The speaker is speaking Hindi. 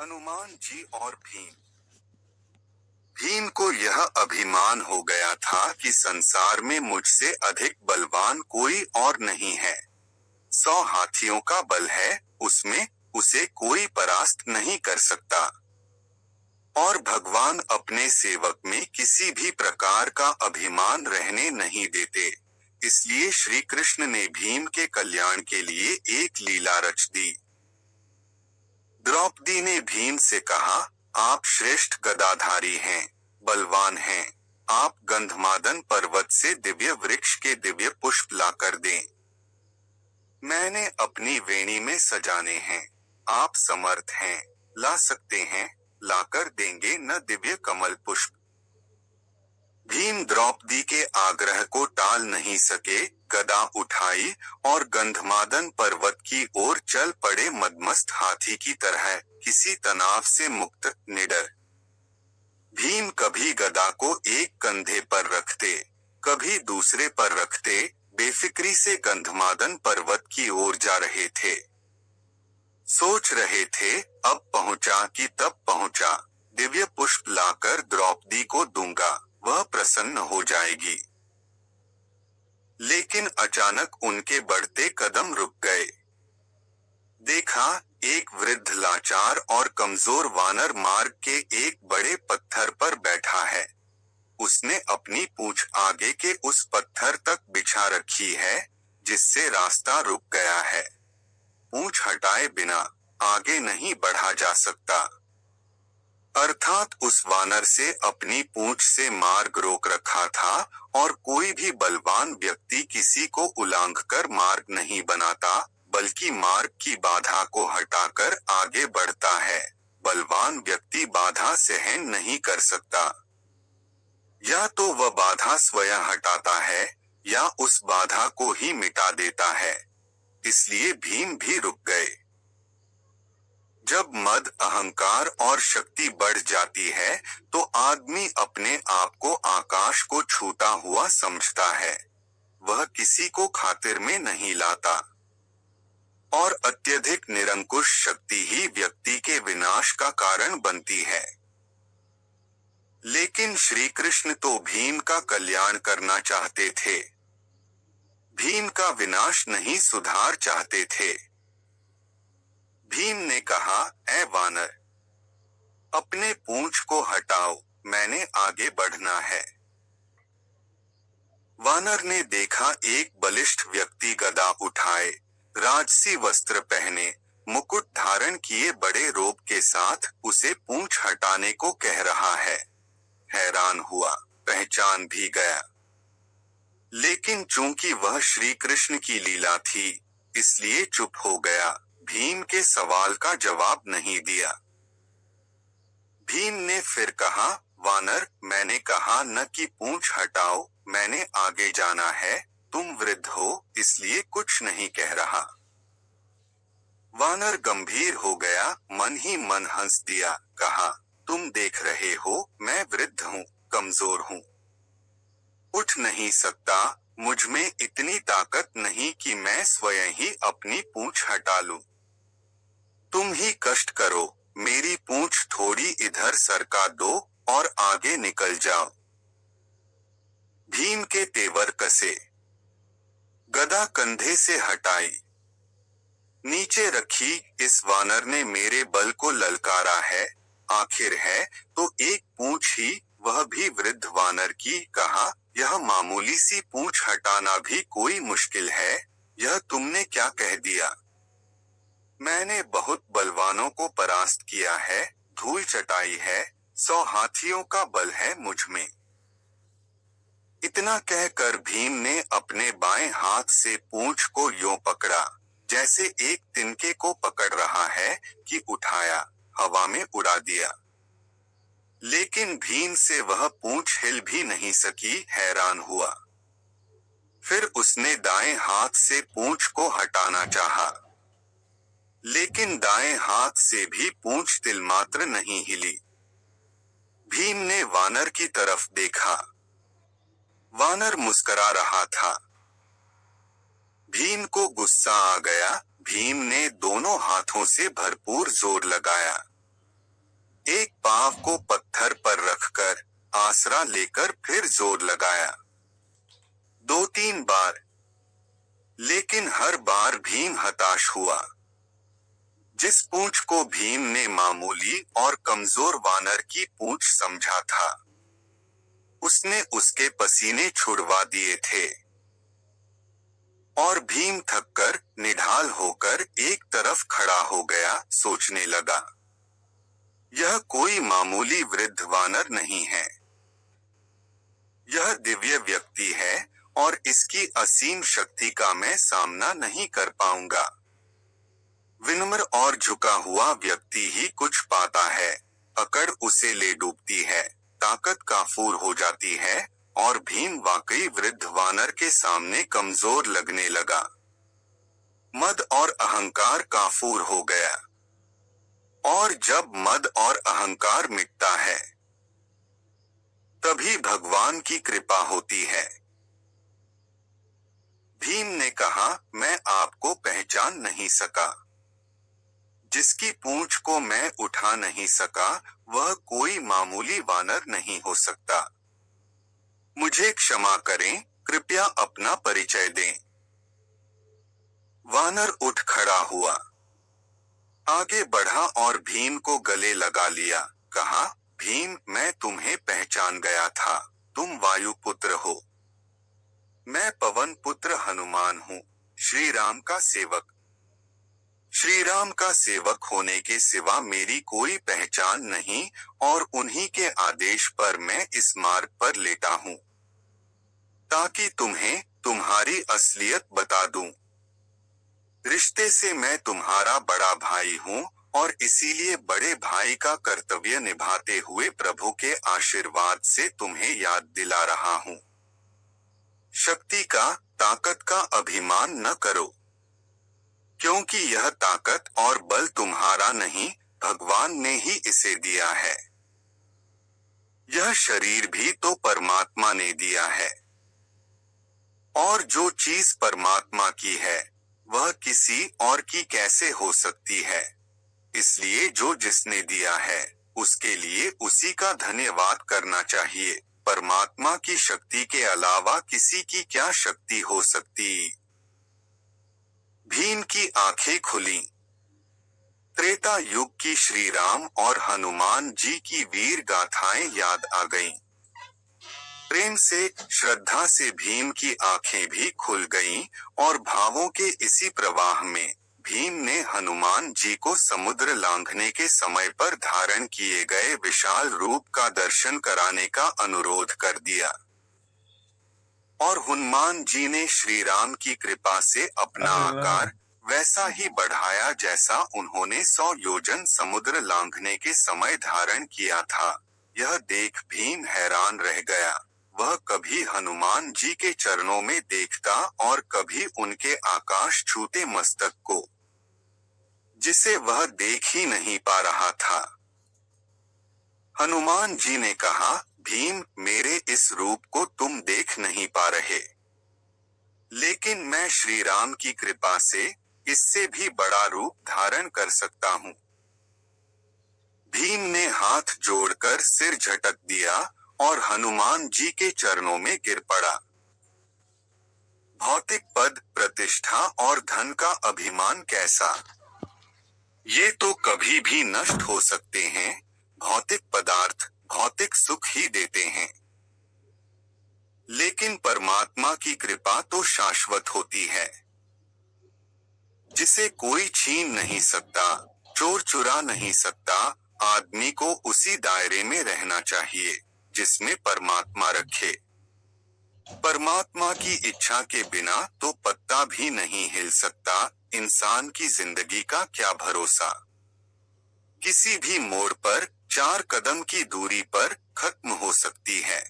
हनुमान जी और भीम। भीम को यह अभिमान हो गया था कि संसार में मुझसे अधिक बलवान कोई और नहीं है। 100 हाथियों का बल है, उसमें उसे कोई परास्त नहीं कर सकता। और भगवान अपने सेवक में किसी भी प्रकार का अभिमान रहने नहीं देते। इसलिए श्री कृष्ण ने भीम के कल्याण के लिए एक लीला रच दी। द्रौपदी ने भीम से कहा, आप श्रेष्ठ गदाधारी हैं, बलवान हैं। आप गंधमादन पर्वत से दिव्य वृक्ष के दिव्य पुष्प लाकर दें। मैंने अपनी वेणी में सजाने हैं। आप समर्थ हैं, ला सकते हैं, लाकर देंगे न दिव्य कमल पुष्प। भीम द्रौपदी के आग्रह को टाल नहीं सके, गदा उठाई और गंधमादन पर्वत की ओर चल पड़े मदमस्त हाथी की तरह, किसी तनाव से मुक्त, निडर। भीम कभी गदा को एक कंधे पर रखते, कभी दूसरे पर रखते, बेफिक्री से गंधमादन पर्वत की ओर जा रहे थे। सोच रहे थे, अब पहुंचा कि तब पहुंचा, दिव्य पुष्प लाकर द्रौपदी को दूंगा, वह प्रसन्न हो जाएगी। लेकिन अचानक उनके बढ़ते कदम रुक गए। देखा, एक वृद्ध लाचार और कमजोर वानर मार्ग के एक बड़े पत्थर पर बैठा है। उसने अपनी पूंछ आगे के उस पत्थर तक बिछा रखी है, जिससे रास्ता रुक गया है। पूंछ हटाए बिना आगे नहीं बढ़ा जा सकता। अर्थात उस वानर से अपनी पूंछ से मार्ग रोक रखा था, और कोई भी बलवान व्यक्ति किसी को उलांघकर मार्ग नहीं बनाता, बल्कि मार्ग की बाधा को हटाकर आगे बढ़ता है। बलवान व्यक्ति बाधा सहन नहीं कर सकता। या तो वह बाधा स्वयं हटाता है, या उस बाधा को ही मिटा देता है। इसलिए भीम भी रुक गए। जब मद, अहंकार और शक्ति बढ़ जाती है, तो आदमी अपने आप को आकाश को छूता हुआ समझता है। वह किसी को खातिर में नहीं लाता। और अत्यधिक निरंकुश शक्ति ही व्यक्ति के विनाश का कारण बनती है। लेकिन श्री कृष्ण तो भीम का कल्याण करना चाहते थे। भीम का विनाश नहीं, सुधार चाहते थे। भीम ने कहा, ऐ वानर, अपने पूंछ को हटाओ, मैंने आगे बढ़ना है। वानर ने देखा, एक बलिष्ठ व्यक्ति गदा उठाए, राजसी वस्त्र पहने, मुकुट धारण किए बड़े रोब के साथ उसे पूंछ हटाने को कह रहा है। हैरान हुआ, पहचान भी गया। लेकिन चूंकि वह श्री कृष्ण की लीला थी, इसलिए चुप हो गया, भीम के सवाल का जवाब नहीं दिया। भीम ने फिर कहा, वानर, मैंने कहा न कि पूंछ हटाओ, मैंने आगे जाना है, तुम वृद्ध हो, इसलिए कुछ नहीं कह रहा। वानर गंभीर हो गया, मन ही मन हंस दिया, कहा, तुम देख रहे हो, मैं वृद्ध हूँ, कमजोर हूँ, उठ नहीं सकता, मुझ में इतनी ताकत नहीं कि मैं स्वयं ही अपनी पूंछ हटा लूं। तुम ही कष्ट करो, मेरी पूंछ थोड़ी इधर सरका दो और आगे निकल जाओ। भीम के तेवर कसे, गदा कंधे से हटाई, नीचे रखी। इस वानर ने मेरे बल को ललकारा है, आखिर है तो एक पूंछ ही, वह भी वृद्ध वानर की। कहा, यह मामूली सी पूंछ हटाना भी कोई मुश्किल है, यह तुमने क्या कह दिया? मैंने बहुत बलवानों को परास्त किया है, धूल चटाई है, 100 हाथियों का बल है मुझ में। इतना कहकर भीम ने अपने बाएं हाथ से पूंछ को यूं पकड़ा, जैसे एक तिनके को पकड़ रहा है, कि उठाया, हवा में उड़ा दिया। लेकिन भीम से वह पूंछ हिल भी नहीं सकी, हैरान हुआ। फिर उसने दाएं हाथ से पूंछ को हटाना चाहा, लेकिन दाएं हाथ से भी पूंछ तिलमात्र नहीं हिली। भीम ने वानर की तरफ देखा। वानर मुस्करा रहा था। भीम को गुस्सा आ गया। भीम ने दोनों हाथों से भरपूर जोर लगाया। एक पांव को पत्थर पर रखकर आसरा लेकर फिर जोर लगाया। 2-3 बार, लेकिन हर बार भीम हताश हुआ। जिस पूंछ को भीम ने मामूली और कमजोर वानर की पूंछ समझा था, उसने उसके पसीने छुड़वा दिए थे। और भीम थककर निढाल होकर एक तरफ खड़ा हो गया, सोचने लगा, यह कोई मामूली वृद्ध वानर नहीं है। यह दिव्य व्यक्ति है और इसकी असीम शक्ति का मैं सामना नहीं कर पाऊंगा। विनम्र और झुका हुआ व्यक्ति ही कुछ पाता है, अकड़ उसे ले डूबती है, ताकत काफूर हो जाती है, और भीम वाकई वृद्ध वानर के सामने कमजोर लगने लगा। मद और अहंकार काफूर हो गया। और जब मद और अहंकार मिटता है, तभी भगवान की कृपा होती है। भीम ने कहा, मैं आपको पहचान नहीं सका। जिसकी पूंछ को मैं उठा नहीं सका, वह कोई मामूली वानर नहीं हो सकता। मुझे क्षमा करें, कृपया अपना परिचय दें। वानर उठ खड़ा हुआ, आगे बढ़ा और भीम को गले लगा लिया। कहा, भीम, मैं तुम्हें पहचान गया था। तुम वायुपुत्र हो। मैं पवन पुत्र हनुमान हूँ, श्री राम का सेवक। श्री राम का सेवक होने के सिवा मेरी कोई पहचान नहीं, और उन्हीं के आदेश पर मैं इस मार्ग पर लेटा हूँ, ताकि तुम्हें तुम्हारी असलियत बता दूं। रिश्ते से मैं तुम्हारा बड़ा भाई हूँ, और इसीलिए बड़े भाई का कर्तव्य निभाते हुए प्रभु के आशीर्वाद से तुम्हें याद दिला रहा हूँ। शक्ति का, ताकत का अभिमान न करो, क्योंकि यह ताकत और बल तुम्हारा नहीं, भगवान ने ही इसे दिया है। यह शरीर भी तो परमात्मा ने दिया है, और जो चीज परमात्मा की है, वह किसी और की कैसे हो सकती है। इसलिए जो जिसने दिया है, उसके लिए उसी का धन्यवाद करना चाहिए। परमात्मा की शक्ति के अलावा किसी की क्या शक्ति हो सकती। भीम की आंखें खुलीं। त्रेता युग की श्री राम और हनुमान जी की वीर गाथाएं याद आ गईं। प्रेम से, श्रद्धा से भीम की आंखें भी खुल गईं, और भावों के इसी प्रवाह में भीम ने हनुमान जी को समुद्र लांघने के समय पर धारण किए गए विशाल रूप का दर्शन कराने का अनुरोध कर दिया। और हनुमान जी ने श्री राम की कृपा से अपना आकार वैसा ही बढ़ाया जैसा उन्होंने 100 योजन समुद्र लांघने के समय धारण किया था। यह देख भीम हैरान रह गया। वह कभी हनुमान जी के चरणों में देखता और कभी उनके आकाश छूते मस्तक को, जिसे वह देख ही नहीं पा रहा था। हनुमान जी ने कहा, भीम, मेरे इस रूप को तुम देख नहीं पा रहे, लेकिन मैं श्री राम की कृपा से इससे भी बड़ा रूप धारण कर सकता हूँ। भीम ने हाथ जोड़कर सिर झटक दिया और हनुमान जी के चरणों में गिर पड़ा। भौतिक पद, प्रतिष्ठा और धन का अभिमान कैसा? ये तो कभी भी नष्ट हो सकते हैं। भौतिक पदार्थ भौतिक सुख ही देते हैं, लेकिन परमात्मा की कृपा तो शाश्वत होती है, जिसे कोई छीन नहीं सकता, चोर चुरा नहीं सकता। आदमी को उसी दायरे में रहना चाहिए जिसमें परमात्मा रखे। परमात्मा की इच्छा के बिना तो पत्ता भी नहीं हिल सकता। इंसान की जिंदगी का क्या भरोसा, किसी भी मोड़ पर 4 कदम की दूरी पर खत्म हो सकती है।